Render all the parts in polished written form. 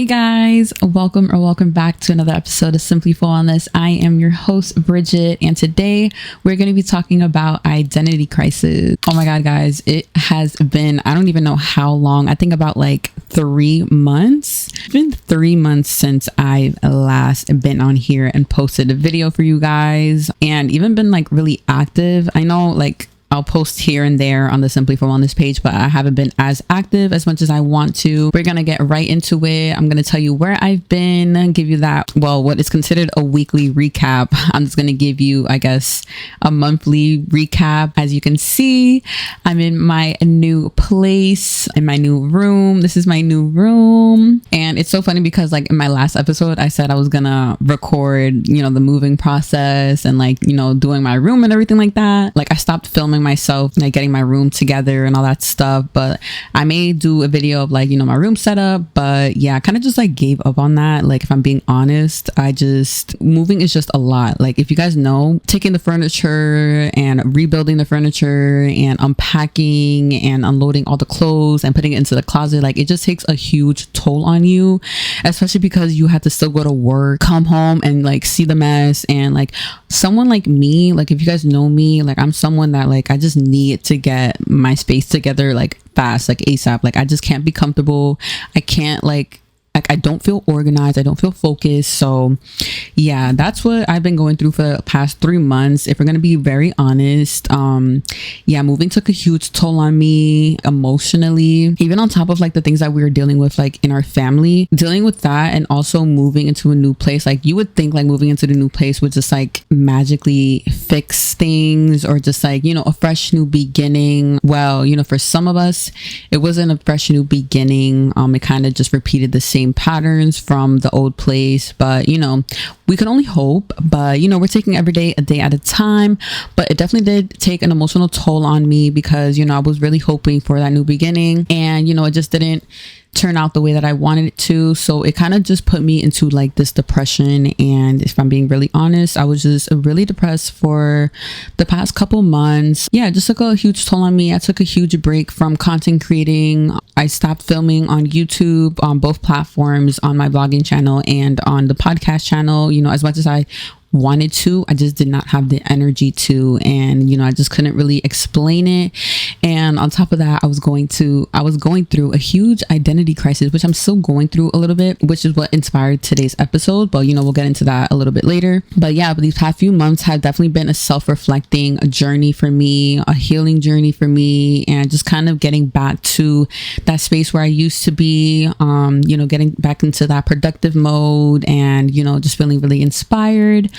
Hey guys, welcome back to another episode of Simply Full on This. I am your host, Bridget, and today we're going to be talking about identity crisis. Oh my God, guys, it has been, I don't even know how long. I think about like 3 months. It's been 3 months since I've last been on here and posted a video for you guys and even been like really active. I know like I'll post here and there on the Simply for Wellness page, but I haven't been as active as much as I want to. We're going to get right into it. I'm going to tell you where I've been, give you that, well, what is considered a weekly recap. I'm just going to give you, I guess, a monthly recap. As you can see, I'm in my new place, in my new room. This is my new room. And it's so funny because like in my last episode, I said I was going to record, the moving process and like, doing my room and everything like that. Like I stopped filming myself, like getting my room together and all that stuff, but I may do a video of like my room setup. But yeah, I kind of just like gave up on that. Like if I'm being honest, moving is just a lot. Like if you guys know, taking the furniture and rebuilding the furniture and unpacking and unloading all the clothes and putting it into the closet, like it just takes a huge toll on you, especially because you have to still go to work, come home and like see the mess. And like someone like me, like if you guys know me, like I'm someone that like I just need to get my space together like fast, like ASAP. Like I just can't be comfortable. I can't like I don't feel organized. I don't feel focused. So yeah, that's what I've been going through for the past 3 months. If we're going to be very honest, moving took a huge toll on me emotionally, even on top of like the things that we were dealing with, like in our family, dealing with that. And also moving into a new place. Like you would think like moving into the new place would just like magically fix things or just like, a fresh new beginning. Well, for some of us, it wasn't a fresh new beginning. It kind of just repeated the same patterns from the old place, but we can only hope. But we're taking every day a day at a time. But it definitely did take an emotional toll on me because I was really hoping for that new beginning, and it just didn't turn out the way that I wanted it to. So it kind of just put me into like this depression. And if I'm being really honest, I was just really depressed for the past couple months. Yeah, it just took a huge toll on me. I took a huge break from content creating. I stopped filming on YouTube, on both platforms, on my blogging channel and on the podcast channel. As much as I wanted to, I just did not have the energy to, and I just couldn't really explain it. And on top of that, I was going through a huge identity crisis, which I'm still going through a little bit, which is what inspired today's episode. But we'll get into that a little bit later. But yeah, these past few months have definitely been a self-reflecting journey for me, a healing journey for me, and just kind of getting back to that space where I used to be, getting back into that productive mode and just feeling really inspired.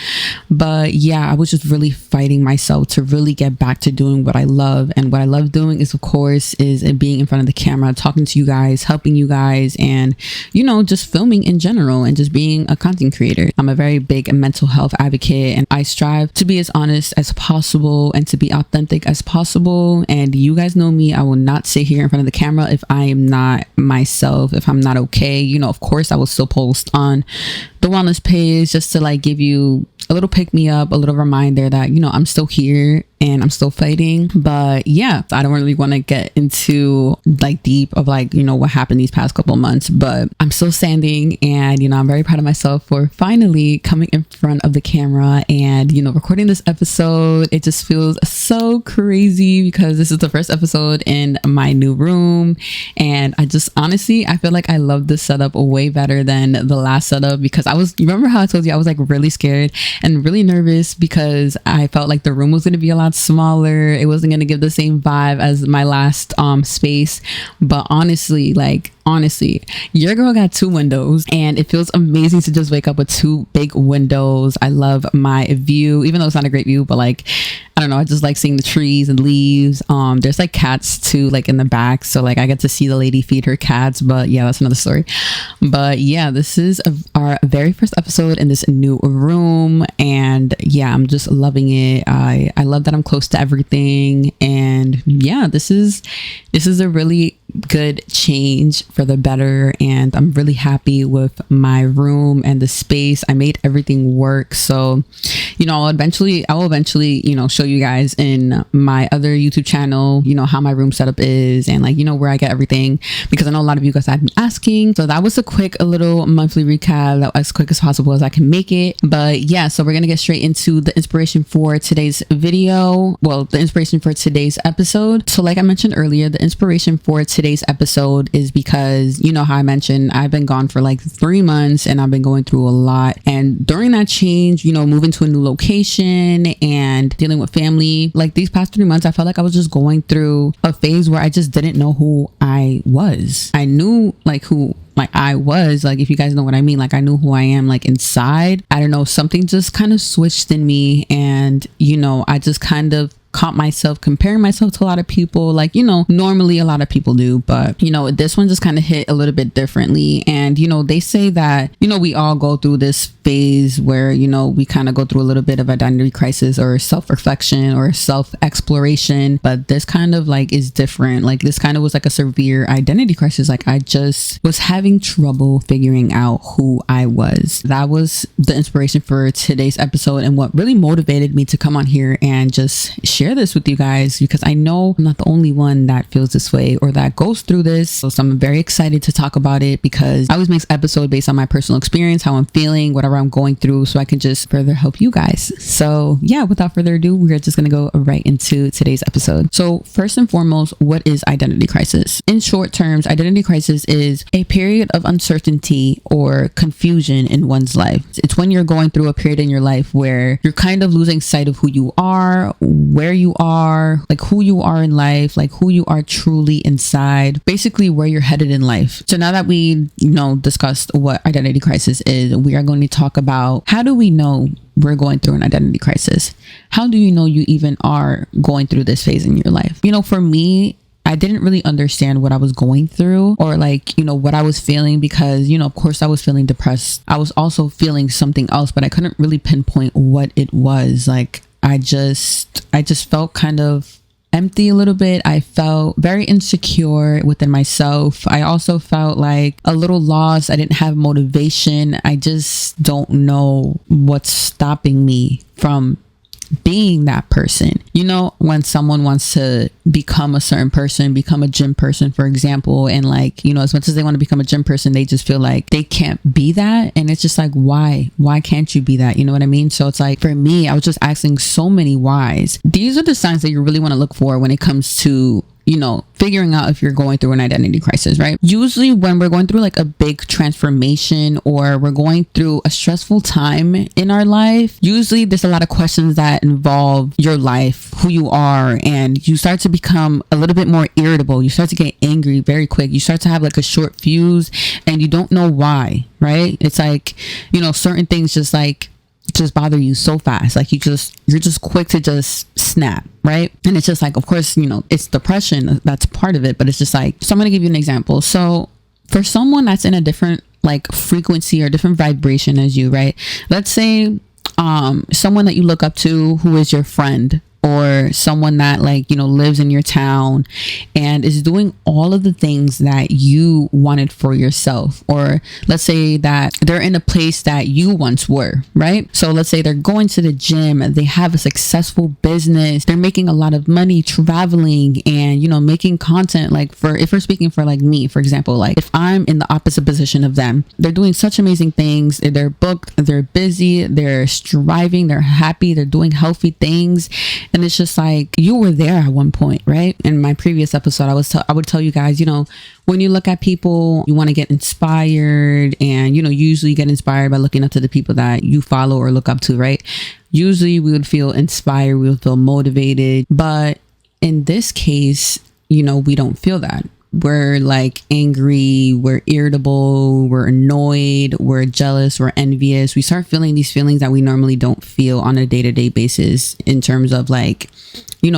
But yeah, I was just really fighting myself to really get back to doing what I love. And what I love doing is, of course, is being in front of the camera, talking to you guys, helping you guys, and, just filming in general and just being a content creator. I'm a very big mental health advocate, and I strive to be as honest as possible and to be authentic as possible. And you guys know me, I will not sit here in front of the camera if I am not myself, if I'm not okay. Of course, I will still post on the wellness page just to like give you a little pick me up, a little reminder that, I'm still here and I'm still fighting. But yeah, I don't really want to get into like deep of like, what happened these past couple months, but I'm still standing and, I'm very proud of myself for finally coming in front of the camera and, recording this episode. It just feels so crazy because this is the first episode in my new room. And I just honestly, I feel like I love this setup way better than the last setup because remember how I told you I was like really scared and really nervous because I felt like the room was going to be a lot smaller. It wasn't going to give the same vibe as my last space. But honestly, your girl got 2 windows and it feels amazing to just wake up with 2 big windows. I love my view, even though it's not a great view, but like, I don't know, I just like seeing the trees and leaves. There's like cats too, like in the back. So like I get to see the lady feed her cats, but yeah, that's another story. But yeah, this is our very first episode in this new room. And yeah, I'm just loving it. I love that I'm close to everything. And yeah, this is a really good change for the better, and I'm really happy with my room and the space. I made everything work. So I will eventually, show you guys in my other YouTube channel, how my room setup is and like, where I get everything, because I know a lot of you guys have been asking. So that was a little monthly recap, as quick as possible as I can make it. But yeah, so we're going to get straight into the inspiration for today's video. Well, the inspiration for today's episode. So like I mentioned earlier, the inspiration for today's episode is because, how I mentioned, I've been gone for like 3 months and I've been going through a lot. And during that change, moving to a new location and dealing with family, like these past 3 months, I felt like I was just going through a phase where I just didn't know who I was. I knew who I was, like, if you guys know what I mean, like I knew who I am, like inside. I don't know, something just kind of switched in me, and I just kind of caught myself comparing myself to a lot of people, like normally a lot of people do, but this one just kind of hit a little bit differently. And they say that we all go through this phase where we kind of go through a little bit of identity crisis or self-reflection or self-exploration, but this kind of like is different. Like this kind of was like a severe identity crisis. Like I just was having trouble figuring out who I was. That was the inspiration for today's episode, and what really motivated me to come on here and just share this with you guys, because I know I'm not the only one that feels this way or that goes through this. So I'm very excited to talk about it, because I always make episodes based on my personal experience, how I'm feeling, whatever I'm going through, so I can just further help you guys. So yeah, without further ado, we're just going to go right into today's episode. So first and foremost, what is identity crisis? In short terms, identity crisis is a period of uncertainty or confusion in one's life. It's when you're going through a period in your life where you're kind of losing sight of who you are, where you are, like who you are in life, like who you are truly inside, basically where you're headed in life. So now that we discussed what identity crisis is, we are going to talk about how do we know we're going through an identity crisis? How do you know you even are going through this phase in your life? For me, I didn't really understand what I was going through, or like, what I was feeling, because, of course I was feeling depressed. I was also feeling something else, but I couldn't really pinpoint what it was. Like I just felt kind of empty a little bit. I felt very insecure within myself. I also felt like a little lost. I didn't have motivation. I just don't know what's stopping me from being that person. When someone wants to become a certain person, become a gym person, for example, and like, as much as they want to become a gym person, they just feel like they can't be that. And it's just like, why can't you be that? You know what I mean? So it's like, for me, I was just asking so many whys. These are the signs that you really want to look for when it comes to figuring out if you're going through an identity crisis, right? Usually when we're going through like a big transformation, or we're going through a stressful time in our life, usually there's a lot of questions that involve your life, who you are, and you start to become a little bit more irritable. You start to get angry very quick. You start to have like a short fuse, and you don't know why, right? It's like, certain things just bother you so fast. Like you're just quick to just snap, right? And it's just like, of course, it's depression, that's part of it, but it's just like, so I'm going to give you an example. So for someone that's in a different like frequency or different vibration as you, right? Let's say someone that you look up to, who is your friend, or someone that like, lives in your town and is doing all of the things that you wanted for yourself. Or let's say that they're in a place that you once were, right? So let's say they're going to the gym, they have a successful business, they're making a lot of money, traveling, and, making content. Like if we're speaking for like me, for example, like if I'm in the opposite position of them, they're doing such amazing things, they're booked, they're busy, they're striving, they're happy, they're doing healthy things. And it's just like, you were there at one point, right? In my previous episode, I would tell you guys, when you look at people, you want to get inspired, and, you usually get inspired by looking up to the people that you follow or look up to, right? Usually we would feel inspired, we would feel motivated. But in this case, we don't feel that. We're like angry, we're irritable, we're annoyed, we're jealous, we're envious. We start feeling these feelings that we normally don't feel on a day-to-day basis, in terms of like,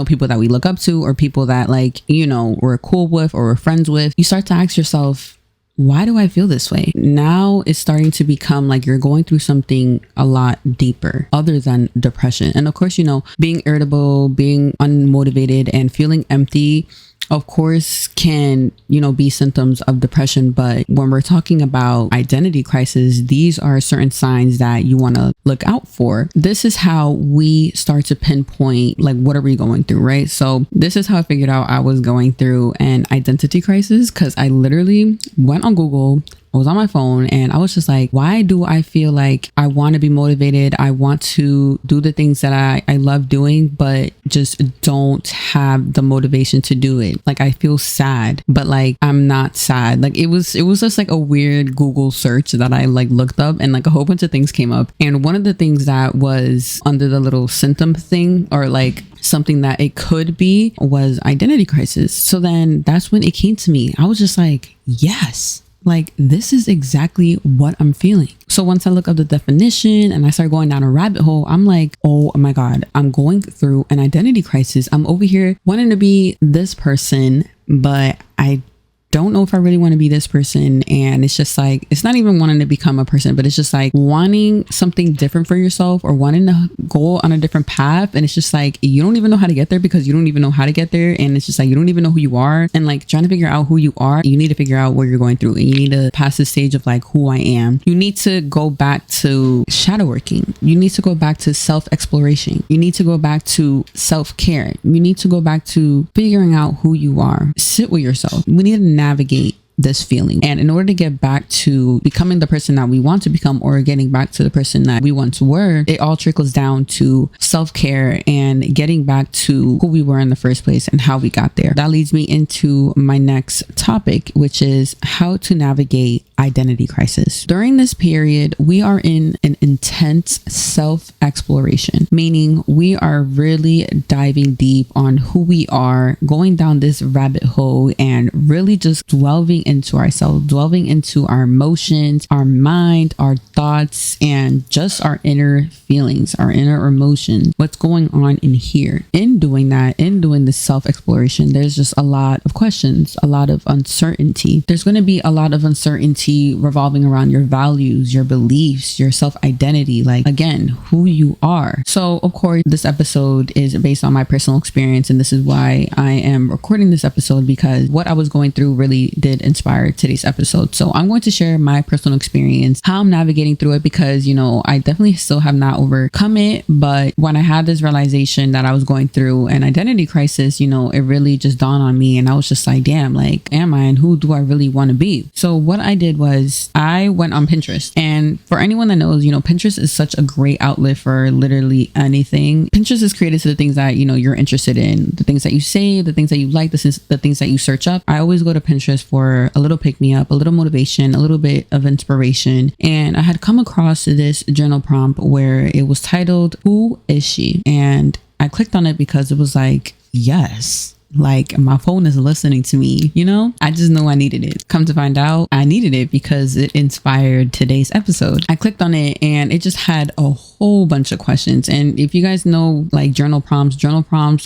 people that we look up to, or people that like, we're cool with or we're friends with. You start to ask yourself, why do I feel this way? Now it's starting to become like you're going through something a lot deeper other than depression. And of course, being irritable, being unmotivated, and feeling empty of course can, be symptoms of depression. But when we're talking about identity crisis, these are certain signs that you want to look out for. This is how we start to pinpoint, like, what are we going through, right? So this is how I figured out I was going through an identity crisis, because I literally went on Google. I was on my phone and I was just like, why do I feel like I want to be motivated? I want to do the things that I love doing, but just don't have the motivation to do it. Like, I feel sad, but like, I'm not sad. Like, it was just like a weird Google search that I like looked up, and like a whole bunch of things came up. And one of the things that was under the little symptom thing, or like something that it could be, was identity crisis. So then that's when it came to me. I was just like, yes. Like, this is exactly what I'm feeling. So once I look up the definition and I start going down a rabbit hole, I'm like, oh my God, I'm going through an identity crisis. I'm over here wanting to be this person, but I don't know if I really want to be this person. And it's just like, it's not even wanting to become a person, but it's just like wanting something different for yourself, or wanting to go on a different path. And it's just like, you don't even know how to get there, because you don't even know how to get there. And it's just like, you don't even know who you are. And like, trying to figure out who you are, you need to figure out what you're going through, and you need to pass the stage of like, who I am. You need to go back to shadow working. You need to go back to self-exploration. You need to go back to self-care. You need to go back to figuring out who you are. Sit with yourself. We need to navigate this feeling. And in order to get back to becoming the person that we want to become, or getting back to the person that we once were, it all trickles down to self-care and getting back to who we were in the first place and how we got there. That leads me into my next topic, which is how to navigate identity crisis. During this period, we are in an intense self-exploration, meaning we are really diving deep on who we are, going down this rabbit hole, and really just delving into ourselves, delving into our emotions, our mind, our thoughts, and just our inner feelings, our inner emotions, what's going on in here. In doing that, in doing this self-exploration, there's just a lot of questions, a lot of uncertainty. There's going to be a lot of uncertainty revolving around your values, your beliefs, your self-identity, like, again, who you are. So of course, this episode is based on my personal experience, and this is why I am recording this episode, because what I was going through really did inspire today's episode. So I'm going to share my personal experience, how I'm navigating through it, because, I definitely still have not overcome it. But when I had this realization that I was going through an identity crisis, it really just dawned on me, and I was just like, damn, like, am I, and who do I really want to be? So what I did was I went on Pinterest. And for anyone that knows, Pinterest is such a great outlet for literally anything. Pinterest is created to the things that, you're interested in, the things that you save, the things that you like, the things that you search up. I always go to Pinterest for a little pick me up, a little motivation, a little bit of inspiration. And I had come across this journal prompt where it was titled, "Who is she?" And I clicked on it because it was like, yes, like, my phone is listening to me, I just know I needed it. Come to find out, I needed it because it inspired today's episode. I clicked on it and it just had a whole bunch of questions. And if you guys know, like, journal prompts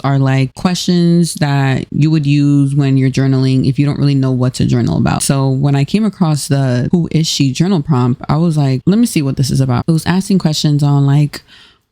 are like questions that you would use when you're journaling if you don't really know what to journal about. So when I came across the "Who is she?" journal prompt, I was like, let me see what this is about. It was asking questions on like,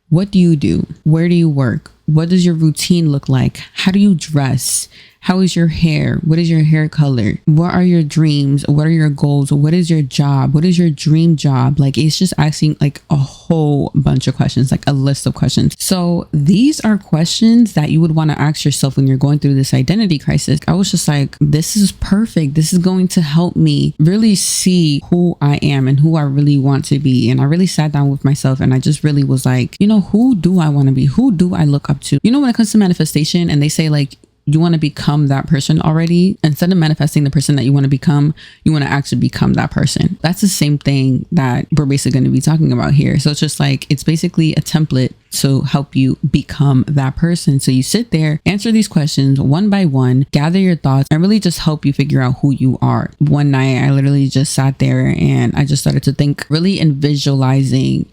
what do you do? Where do you work? What does your routine look like? How do you dress? How is your hair? What is your hair color? What are your dreams? What are your goals? What is your job? What is your dream job? Like, it's just asking like a whole bunch of questions, like a list of questions. So these are questions that you would want to ask yourself when you're going through this identity crisis. I was just like, this is perfect. This is going to help me really see who I am and who I really want to be. And I really sat down with myself and I just really was like, who do I want to be? Who do I look up to? When it comes to manifestation, and they say like, you want to become that person already. Instead of manifesting the person that you want to become, you want to actually become that person. That's the same thing that we're basically going to be talking about here. So it's just like, it's basically a template to help you become that person. So you sit there, answer these questions one by one, gather your thoughts, and really just help you figure out who you are. One night, I literally just sat there and I just started to think, really, in visualizing,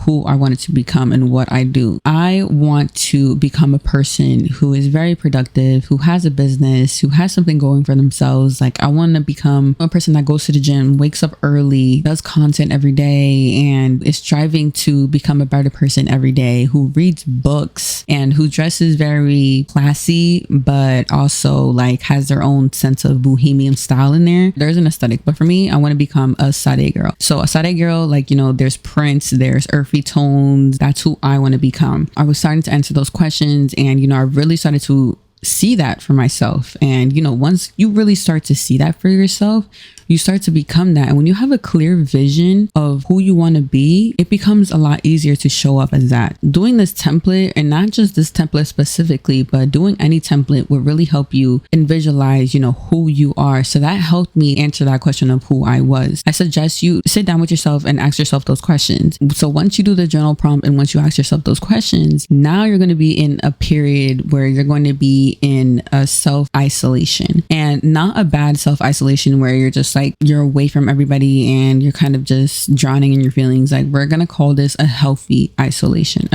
who I wanted to become and what I do. I want to become a person who is very productive, who has a business, who has something going for themselves. Like, I want to become a person that goes to the gym, wakes up early, does content every day, and is striving to become a better person every day. day, who reads books and who dresses very classy, but also like has their own sense of bohemian style in there. There's an aesthetic, but for me, I want to become a Sade girl. So a Sade girl, like, you know, there's prints, there's earthy tones. That's who I want to become. I was starting to answer those questions, and, you know, I really started to see that for myself. And, you know, once you really start to see that for yourself, you start to become that. And when you have a clear vision of who you want to be, it becomes a lot easier to show up as that. Doing this template, and not just this template specifically, but doing any template would really help you and visualize, you know, who you are. So that helped me answer that question of who I was. I suggest you sit down with yourself and ask yourself those questions. So once you do the journal prompt and once you ask yourself those questions, now you're going to be in a period where you're going to be in a self-isolation, and not a bad self-isolation where you're just like, you're away from everybody and you're kind of just drowning in your feelings. Like, we're going to call this a healthy isolation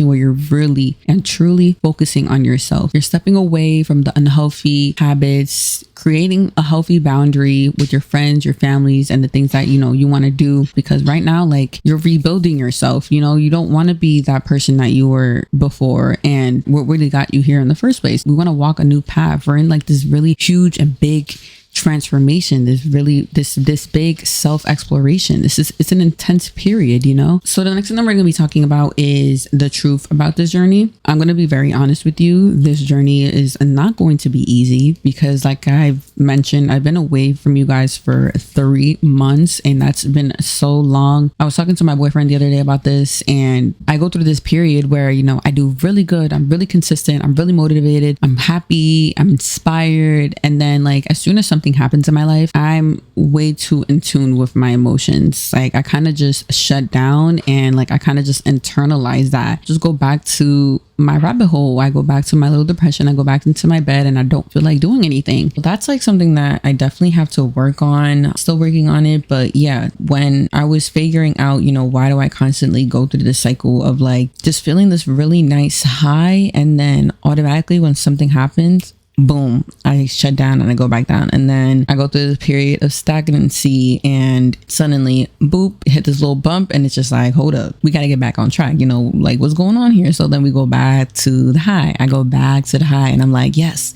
where you're really and truly focusing on yourself. You're stepping away from the unhealthy habits, creating a healthy boundary with your friends, your families, and the things that, you know, you want to do. Because right now, like, you're rebuilding yourself. You know, you don't want to be that person that you were before. And what really got you here in the first place? We want to walk a new path. We're in like this really huge and big transformation, this big self-exploration. It's an intense period, you know. So the next thing that we're going to be talking about is the truth about this journey. I'm going to be very honest with you. This journey is not going to be easy because, like I've mentioned, I've been away from you guys for 3 months, and that's been so long. I was talking to my boyfriend the other day about this, and I go through this period where, you know, I do really good, I'm really consistent, I'm really motivated, I'm happy, I'm inspired, and then, like, as soon as something happens in my life, I'm way too in tune with my emotions. Like, I kind of just shut down, and like I kind of just internalize that, just go back to my rabbit hole. I go back to my little depression. I go back into my bed and I don't feel like doing anything. That's like something that I definitely have to work on. Still working on it. But yeah, when I was figuring out, you know, why do I constantly go through this cycle of like just feeling this really nice high, and then automatically when something happens, boom, I shut down and I go back down. And then I go through this period of stagnancy, and suddenly, boop, hit this little bump, and it's just like, hold up, we got to get back on track. You know, like, what's going on here? So then we go back to the high. I go back to the high, and I'm like, yes.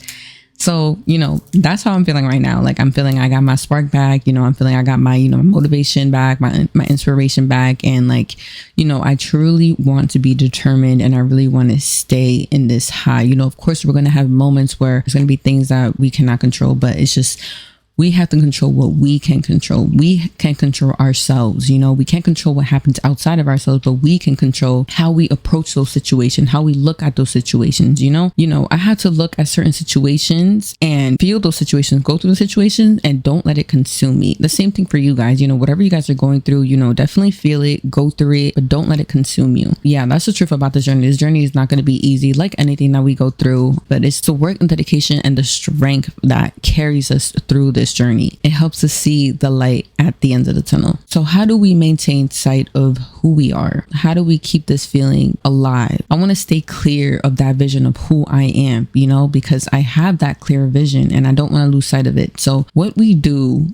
So, you know, that's how I'm feeling right now. Like, I'm feeling I got my spark back, you know, I'm feeling I got my, you know, motivation back, my inspiration back. And like, you know, I truly want to be determined, and I really want to stay in this high. You know, of course, we're going to have moments where there's going to be things that we cannot control, but it's just, we have to control what we can control. We can control ourselves. You know, we can't control what happens outside of ourselves, but we can control how we approach those situations, how we look at those situations. You know, I had to look at certain situations and feel those situations, go through the situations, and don't let it consume me. The same thing for you guys. You know, whatever you guys are going through, you know, definitely feel it, go through it, but don't let it consume you. Yeah, that's the truth about this journey. This journey is not going to be easy, like anything that we go through, but it's the work and dedication and the strength that carries us through this journey. It helps us see the light at the end of the tunnel. So how do we maintain sight of who we are? How do we keep this feeling alive? I want to stay clear of that vision of who I am, you know, because I have that clear vision and I don't want to lose sight of it. So what we do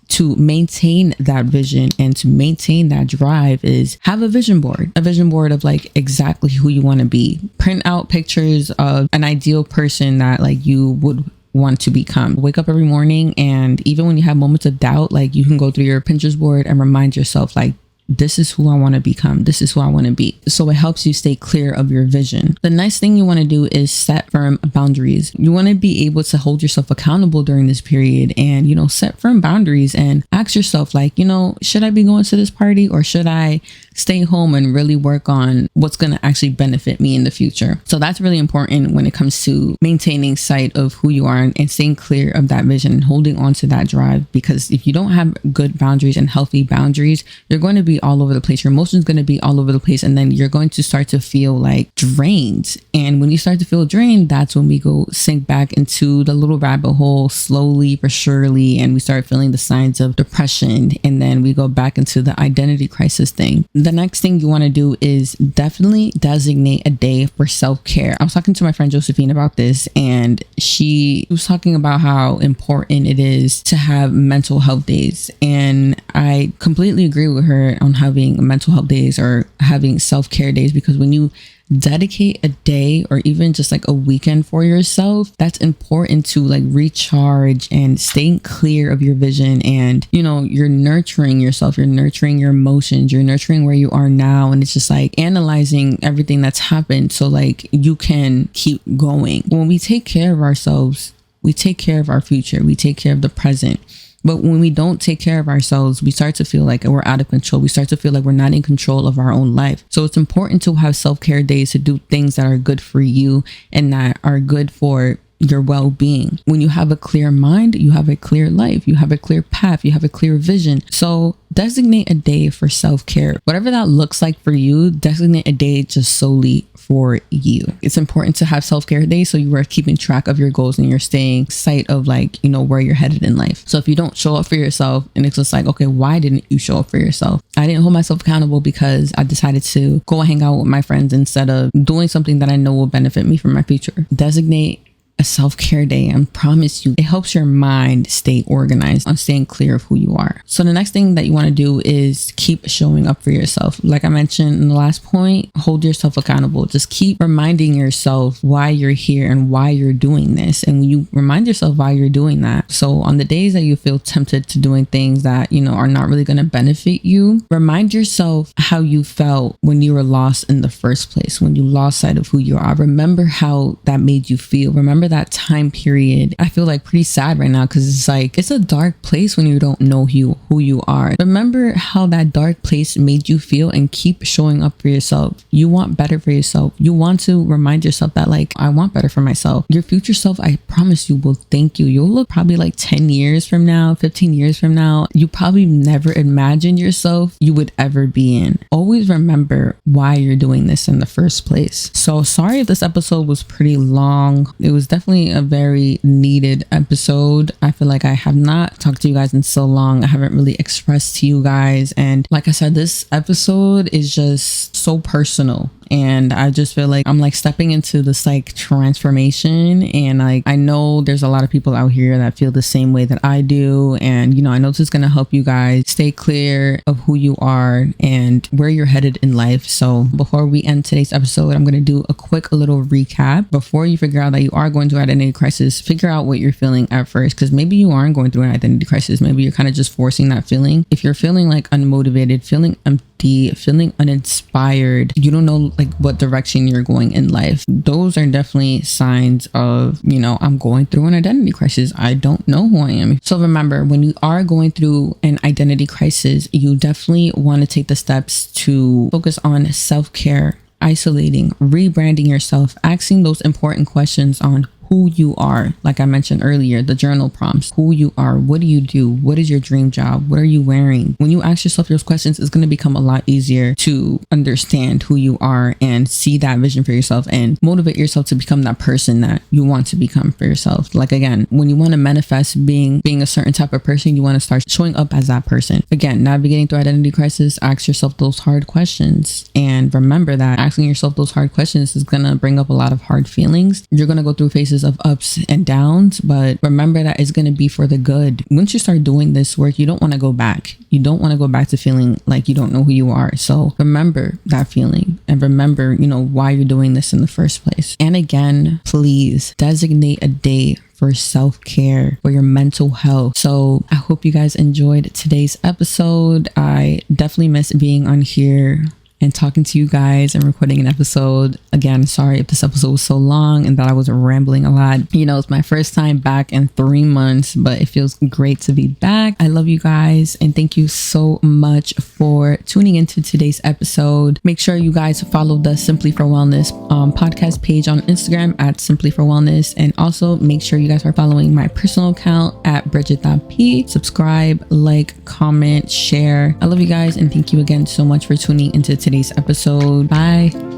to maintain that vision and to maintain that drive is have a vision board of like exactly who you want to be. Print out pictures of an ideal person that like you would want to become. Wake up every morning, and even when you have moments of doubt, like you can go through your Pinterest board and remind yourself like, this is who I want to become. This is who I want to be. So it helps you stay clear of your vision. The next thing you want to do is set firm boundaries. You want to be able to hold yourself accountable during this period and, you know, set firm boundaries and ask yourself like, you know, should I be going to this party or should I stay home and really work on what's going to actually benefit me in the future? So that's really important when it comes to maintaining sight of who you are and staying clear of that vision and holding on to that drive. Because if you don't have good boundaries and healthy boundaries, you're going to be all over the place. Your emotions going to be all over the place, and then you're going to start to feel like drained. And when you start to feel drained, that's when we go sink back into the little rabbit hole slowly but surely, and we start feeling the signs of depression, and then we go back into the identity crisis thing. The next thing you want to do is definitely designate a day for self-care. I was talking to my friend Josephine about this, and she was talking about how important it is to have mental health days, and I completely agree with her on having mental health days or having self-care days, because when you dedicate a day or even just like a weekend for yourself, that's important to like recharge and staying clear of your vision. And you're nurturing yourself, you're nurturing your emotions, you're nurturing where you are now, and it's just like analyzing everything that's happened so like you can keep going. When we take care of ourselves, we take care of our future, we take care of the present. But when we don't take care of ourselves, we start to feel like we're out of control. We start to feel like we're not in control of our own life. So it's important to have self-care days to do things that are good for you and that are good for your well-being. When you have a clear mind, you have a clear life, you have a clear path, you have a clear vision. So designate a day for self-care. Whatever that looks like for you, designate a day just solely for you. It's important to have self-care days so you are keeping track of your goals and you're staying sight of like, where you're headed in life. So if you don't show up for yourself and it's just like, okay, why didn't you show up for yourself? I didn't hold myself accountable because I decided to go hang out with my friends instead of doing something that I know will benefit me for my future. Designate a self-care day, and promise you it helps your mind stay organized on staying clear of who you are. So the next thing that you want to do is keep showing up for yourself. Like I mentioned in the last point, hold yourself accountable. Just keep reminding yourself why you're here and why you're doing this. And when you remind yourself why you're doing that, so on the days that you feel tempted to doing things that are not really going to benefit you, remind yourself how you felt when you were lost in the first place, when you lost sight of who you are. Remember how that made you feel. Remember that time period. I feel like pretty sad right now because it's like it's a dark place when you don't know who you are. Remember how that dark place made you feel and keep showing up for yourself. You want better for yourself. You want to remind yourself that like, I want better for myself. Your future self, I promise you, will thank you. You'll look probably like 10 years from now, 15 years from now, you probably never imagined yourself you would ever be in. Always remember why you're doing this in the first place. So sorry if this episode was pretty long. It was definitely a very needed episode. I feel like I have not talked to you guys in so long. I haven't really expressed to you guys. And like I said, this episode is just so personal. And I just feel like I'm like stepping into this like transformation. And like, I know there's a lot of people out here that feel the same way that I do. And, I know this is going to help you guys stay clear of who you are and where you're headed in life. So before we end today's episode, I'm going to do a quick little recap. Before you figure out that you are going through identity crisis, figure out what you're feeling at first, because maybe you aren't going through an identity crisis. Maybe you're kind of just forcing that feeling. If you're feeling like unmotivated, feeling empty, feeling uninspired, you don't know like what direction you're going in life, those are definitely signs of, I'm going through an identity crisis. I don't know who I am. So remember, when you are going through an identity crisis, you definitely want to take the steps to focus on self-care, isolating, rebranding yourself, asking those important questions on who you are. Like I mentioned earlier, the journal prompts, who you are, what do you do? What is your dream job? What are you wearing? When you ask yourself those questions, it's going to become a lot easier to understand who you are and see that vision for yourself and motivate yourself to become that person that you want to become for yourself. Like again, when you want to manifest being a certain type of person, you want to start showing up as that person. Again, navigating through identity crisis, ask yourself those hard questions. And remember that asking yourself those hard questions is going to bring up a lot of hard feelings. You're going to go through phases of ups and downs, but remember that it's going to be for the good. Once you start doing this work, you don't want to go back. You don't want to go back to feeling like you don't know who you are. So remember that feeling and remember, why you're doing this in the first place. And again, please designate a day for self-care, for your mental health. So I hope you guys enjoyed today's episode. I definitely miss being on here and talking to you guys and recording an episode. Again, sorry if this episode was so long and that I was rambling a lot. It's my first time back in 3 months, but it feels great to be back. I love you guys and thank you so much for tuning into today's episode. Make sure you guys follow the Simply for Wellness podcast page on Instagram at Simply for Wellness, and also make sure you guys are following my personal account at Bridget.p. Subscribe, like, comment, share. I love you guys and thank you again so much for tuning into today's episode. Bye.